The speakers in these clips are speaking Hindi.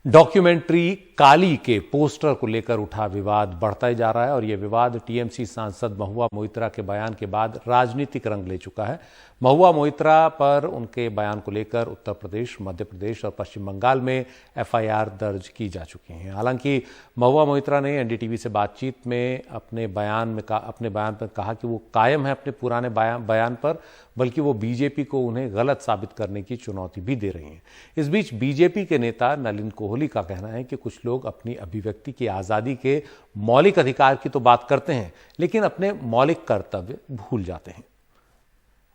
डॉक्यूमेंट्री काली के पोस्टर को लेकर उठा विवाद बढ़ता ही जा रहा है और यह विवाद टीएमसी सांसद महुआ मोइत्रा के बयान के बाद राजनीतिक रंग ले चुका है। महुआ मोइत्रा पर उनके बयान को लेकर उत्तर प्रदेश, मध्य प्रदेश और पश्चिम बंगाल में एफआईआर दर्ज की जा चुकी हैं। हालांकि महुआ मोइत्रा ने एनडीटीवी से बातचीत में अपने बयान पर कहा कि वो कायम है अपने पुराने बयान पर, बल्कि वो बीजेपी को उन्हें गलत साबित करने की चुनौती भी दे रही हैं। इस बीच बीजेपी के नेता नलिन कोहली का कहना है कि कुछ लोग अपनी अभिव्यक्ति की आजादी के मौलिक अधिकार की तो बात करते हैं, लेकिन अपने मौलिक कर्तव्य भूल जाते हैं।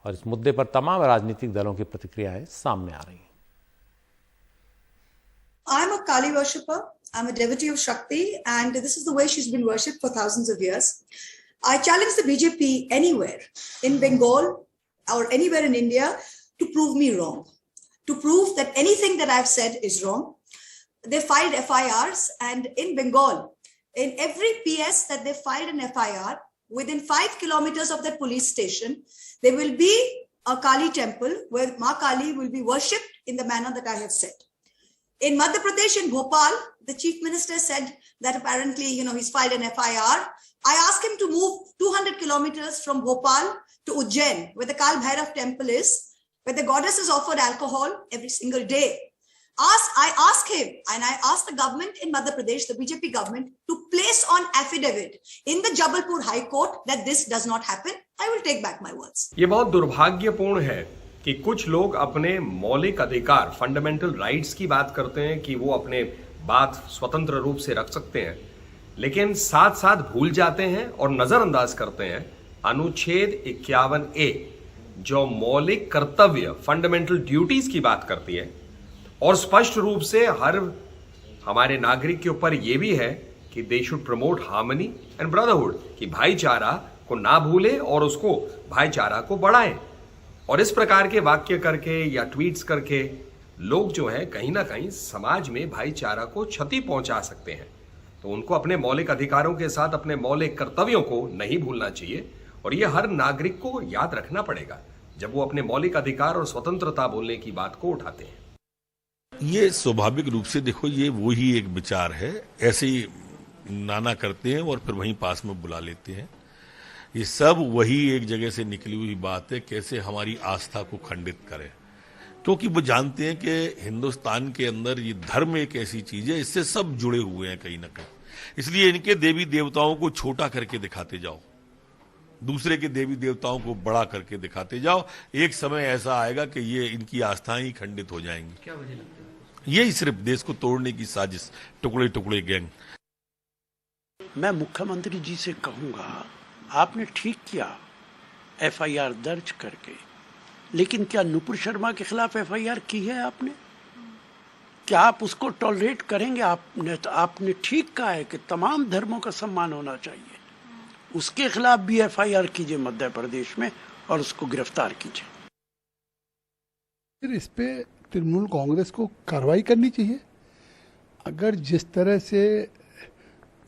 और इस मुद्दे पर तमाम राजनीतिक दलों की प्रतिक्रियाएं सामने आ रही हैं। I'm a Kali worshipper. I'm a devotee of Shakti, and this is the way she's been worshipped for thousands of years. I challenge the BJP anywhere in Bengal or anywhere in India to prove me wrong, to prove that anything that I've said is wrong. They filed FIRs, and in Bengal, in every PS that they filed an FIR, within 5 kilometers of that police station, there will be a Kali temple where Ma Kali will be worshipped in the manner that I have said. In Madhya Pradesh, in Bhopal, the chief minister said that apparently, he's filed an FIR. I asked him to move 200 kilometers from Bhopal to Ujjain, where the Kal Bhairav temple is, where the goddess is offered alcohol every single day. I asked him, and I asked the government in Madhya Pradesh, the BJP government, to place on affidavit in the Jabalpur High Court that this does not happen. I will take back my words. ये बहुत दुर्भाग्यपूर्ण है कि कुछ लोग अपने मौलिक अधिकार, फंडामेंटल राइट्स की बात करते हैं कि वो अपने बात स्वतंत्र रूप से रख सकते हैं, लेकिन साथ साथ भूल जाते हैं और नजरअंदाज करते हैं अनुच्छेद 51A, जो मौलिक कर्तव्य, फंडामेंटल ड्यूटीज की बात करती है और स्पष्ट रूप से हर हमारे नागरिक के ऊपर यह भी है कि they should promote harmony and brotherhood, कि भाईचारा को ना भूले और उसको भाईचारा को बढ़ाएं। और इस प्रकार के वाक्य करके या ट्वीट्स करके लोग जो है कहीं ना कहीं समाज में भाईचारा को क्षति पहुंचा सकते हैं। तो उनको अपने मौलिक अधिकारों के साथ अपने मौलिक कर्तव्यों को नहीं भूलना चाहिए और ये हर नागरिक को याद रखना पड़ेगा जब वो अपने मौलिक अधिकार और स्वतंत्रता बोलने की बात को उठाते हैं। ये स्वाभाविक रूप से देखो, ये वही एक विचार है, ऐसे ही नाना करते हैं और फिर वहीं पास में बुला लेते हैं। ये सब वही एक जगह से निकली हुई बात है, कैसे हमारी आस्था को खंडित करें, क्योंकि वो जानते हैं कि हिंदुस्तान के अंदर ये धर्म एक ऐसी चीज है, इससे सब जुड़े हुए हैं कहीं ना कहीं। इसलिए इनके देवी देवताओं को छोटा करके दिखाते जाओ, दूसरे के देवी देवताओं को बड़ा करके दिखाते जाओ, एक समय ऐसा आएगा कि ये इनकी आस्थाएं ही खंडित हो जाएंगी। क्या वजह लगता है? यही सिर्फ देश को तोड़ने की साजिश, टुकड़े टुकड़े गैंग। मैं मुख्यमंत्री जी से कहूंगा, आपने ठीक किया एफआईआर दर्ज करके, लेकिन क्या नुपुर शर्मा के खिलाफ एफआईआर की है आपने? क्या आप उसको टॉलरेट करेंगे? आपने ठीक कहा है कि तमाम धर्मों का सम्मान होना चाहिए, उसके खिलाफ भी एफआईआर कीजिए मध्य प्रदेश में और उसको गिरफ्तार कीजिए। फिर इस पे तृणमूल कांग्रेस को कार्रवाई करनी चाहिए। अगर जिस तरह से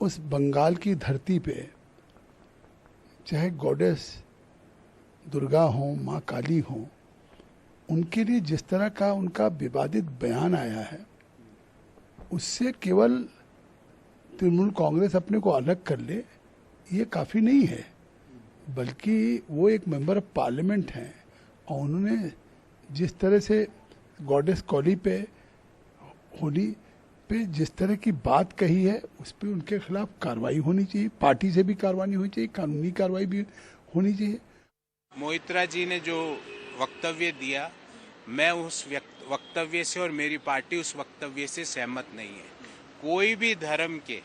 उस बंगाल की धरती पे चाहे गॉडेस दुर्गा हो, माँ काली हो, उनके लिए जिस तरह का उनका विवादित बयान आया है, उससे केवल तृणमूल कांग्रेस अपने को अलग कर ले ये काफ़ी नहीं है, बल्कि वो एक मेंबर ऑफ पार्लियामेंट हैं और उन्होंने जिस तरह से गॉडेस कॉली पे, होली पे जिस तरह की बात कही है, उस पे उनके खिलाफ कार्रवाई होनी चाहिए, पार्टी से भी कार्रवाई होनी चाहिए, कानूनी कार्रवाई भी होनी चाहिए। मोइत्रा जी ने जो वक्तव्य दिया, मैं उस वक्तव्य से और मेरी पार्टी उस वक्तव्य से सहमत नहीं है। कोई भी धर्म के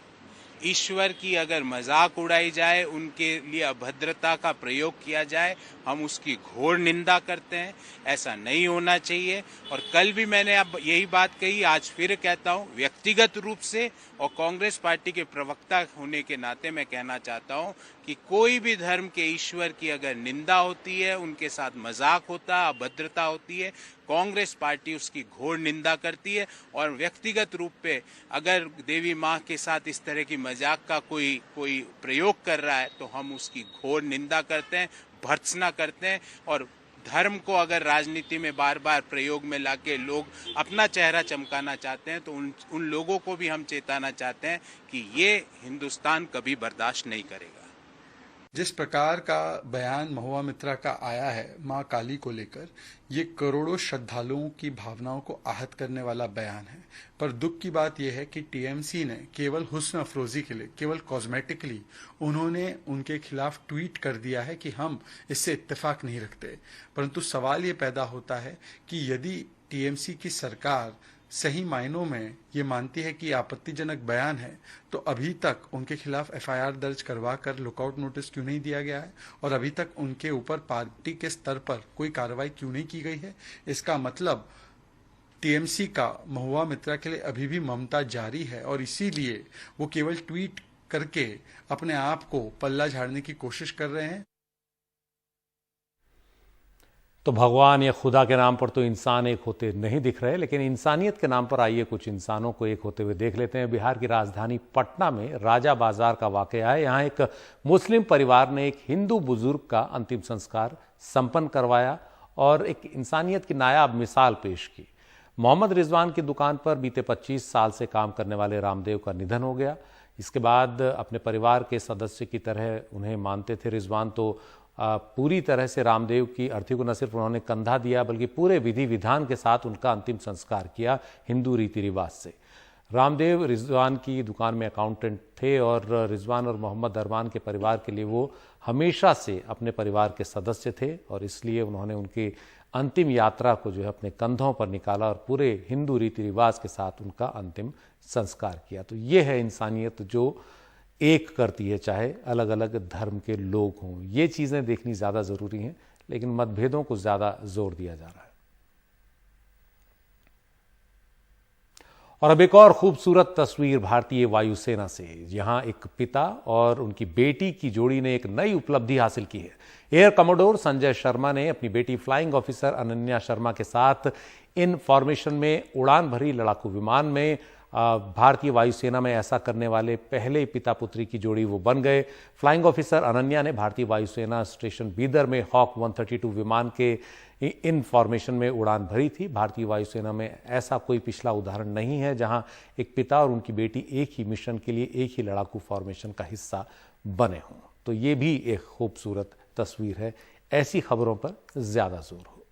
ईश्वर की अगर मजाक उड़ाई जाए, उनके लिए अभद्रता का प्रयोग किया जाए, हम उसकी घोर निंदा करते हैं। ऐसा नहीं होना चाहिए। और कल भी मैंने अब यही बात कही, आज फिर कहता हूं, व्यक्तिगत रूप से और कांग्रेस पार्टी के प्रवक्ता होने के नाते मैं कहना चाहता हूं कि कोई भी धर्म के ईश्वर की अगर निंदा होती है, उनके साथ मजाक होता है, अभद्रता होती है, कांग्रेस पार्टी उसकी घोर निंदा करती है। और व्यक्तिगत रूप पे अगर देवी माँ के साथ इस तरह की मजाक का कोई प्रयोग कर रहा है तो हम उसकी घोर निंदा करते हैं, भर्त्सना करते हैं और धर्म को अगर राजनीति में बार बार प्रयोग में लाके लोग अपना चेहरा चमकाना चाहते हैं, तो उन लोगों को भी हम चेताना चाहते हैं कि ये हिंदुस्तान कभी बर्दाश्त नहीं करेगा। जिस प्रकार का बयान महुआ मित्रा का आया है मां काली को लेकर, ये करोड़ों श्रद्धालुओं की भावनाओं को आहत करने वाला बयान है। पर दुख की बात यह है कि टीएमसी ने केवल हुस्न अफरोजी के लिए, केवल कॉस्मेटिकली उन्होंने उनके खिलाफ ट्वीट कर दिया है कि हम इससे इत्तेफाक नहीं रखते। परंतु सवाल ये पैदा होता है कि यदि टीएमसी की सरकार सही मायनों में ये मानती है कि आपत्तिजनक बयान है, तो अभी तक उनके खिलाफ एफआईआर दर्ज करवा कर लुकआउट नोटिस क्यों नहीं दिया गया है, और अभी तक उनके ऊपर पार्टी के स्तर पर कोई कार्रवाई क्यों नहीं की गई है। इसका मतलब टीएमसी का महुआ मित्रा के लिए अभी भी ममता जारी है, और इसीलिए वो केवल ट्वीट करके अपने आप को पल्ला झाड़ने की कोशिश कर रहे हैं। तो भगवान या खुदा के नाम पर तो इंसान एक होते नहीं दिख रहे, लेकिन इंसानियत के नाम पर आइए कुछ इंसानों को एक होते हुए देख लेते हैं। बिहार की राजधानी पटना में राजा बाजार का वाकया है। यहाँ एक मुस्लिम परिवार ने एक हिंदू बुजुर्ग का अंतिम संस्कार संपन्न करवाया और एक इंसानियत की नायाब मिसाल पेश की। मोहम्मद रिजवान की दुकान पर बीते 25 साल से काम करने वाले रामदेव का निधन हो गया। इसके बाद अपने परिवार के सदस्य की तरह उन्हें मानते थे रिजवान, तो पूरी तरह से रामदेव की अर्थी को न सिर्फ उन्होंने कंधा दिया, बल्कि पूरे विधि विधान के साथ उनका अंतिम संस्कार किया हिंदू रीति रिवाज से। रामदेव रिजवान की दुकान में अकाउंटेंट थे और रिजवान और मोहम्मद अरमान के परिवार के लिए वो हमेशा से अपने परिवार के सदस्य थे, और इसलिए उन्होंने उनकी अंतिम यात्रा को जो है अपने कंधों पर निकाला और पूरे हिंदू रीति रिवाज के साथ उनका अंतिम संस्कार किया। तो ये है इंसानियत जो एक करती है, चाहे अलग अलग धर्म के लोग हों। ये चीज़ें देखनी ज़्यादा ज़रूरी हैं, लेकिन मतभेदों को ज़्यादा जोर दिया जा रहा है। और अब एक और खूबसूरत तस्वीर भारतीय वायुसेना से। यहाँ एक पिता और उनकी बेटी की जोड़ी ने एक नई उपलब्धि हासिल की है। एयर कमोडोर संजय शर्मा ने अपनी बेटी फ्लाइंग ऑफिसर अनन्या शर्मा के साथ इन फॉर्मेशन में उड़ान भरी लड़ाकू विमान में भारतीय वायुसेना में ऐसा करने वाले पहले पिता पुत्री की जोड़ी वो बन गए। फ्लाइंग ऑफिसर अनन्या ने भारतीय वायुसेना स्टेशन बीदर में हॉक 132 विमान के इन फॉर्मेशन में उड़ान भरी थी। भारतीय वायुसेना में ऐसा कोई पिछला उदाहरण नहीं है जहां एक पिता और उनकी बेटी एक ही मिशन के लिए एक ही लड़ाकू फॉर्मेशन का हिस्सा बने हों। तो ये भी एक खूबसूरत तस्वीर है। ऐसी खबरों पर ज्यादा जोर हो।